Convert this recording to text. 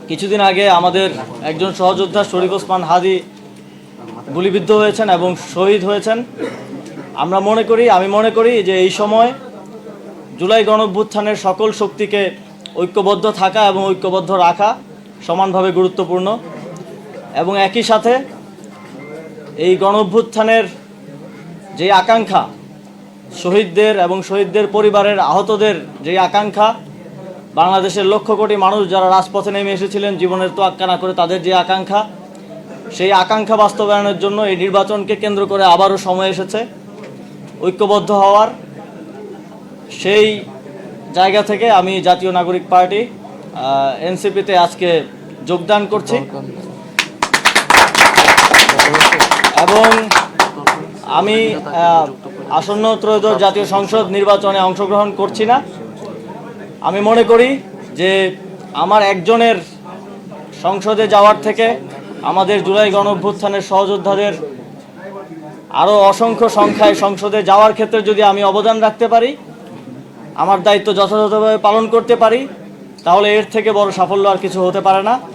কিছুদিন আগে আমাদের একজন সহযোদ্ধা শরীফ ওসমান হাদি গুলিবিদ্ধ হয়েছেন এবং শহীদ হয়েছেন। আমি মনে করি যে এই সময় জুলাই গণঅভ্যুত্থানের সকল শক্তিকে ঐক্যবদ্ধ থাকা এবং ঐক্যবদ্ধ রাখা সমানভাবে গুরুত্বপূর্ণ। এবং একই সাথে এই গণঅভ্যুত্থানের যে আকাঙ্ক্ষা, শহীদদের এবং শহীদদের পরিবারের আহতদের যে আকাঙ্ক্ষা, বাংলাদেশের লক্ষ কোটি মানুষ যারা রাজপথে নেমে এসেছিলেন জীবনের তোয়াক্কা না করে, তাদের যে আকাঙ্ক্ষা, সেই আকাঙ্ক্ষা বাস্তবায়নের জন্য এই নির্বাচনকে কেন্দ্র করে আবারও সময় এসেছে ঐক্যবদ্ধ হওয়ার। সেই জায়গা থেকে আমি জাতীয় নাগরিক পার্টি এনসিপিতে আজকে যোগদান করছি এবং আমি আসন্ন ত্রয়োদশ জাতীয় সংসদ নির্বাচনে অংশগ্রহণ করছি না। আমি মনে করি যে আমার একজনের সংসদে যাওয়ার থেকে আমাদের জুলাই গণঅভ্যুত্থানের সহযোদ্ধাদের আরও অসংখ্য সংখ্যায় সংসদে যাওয়ার ক্ষেত্রে যদি আমি অবদান রাখতে পারি, আমার দায়িত্ব যথাযথভাবে পালন করতে পারি, তাহলে এর থেকে বড় সাফল্য আর কিছু হতে পারে না।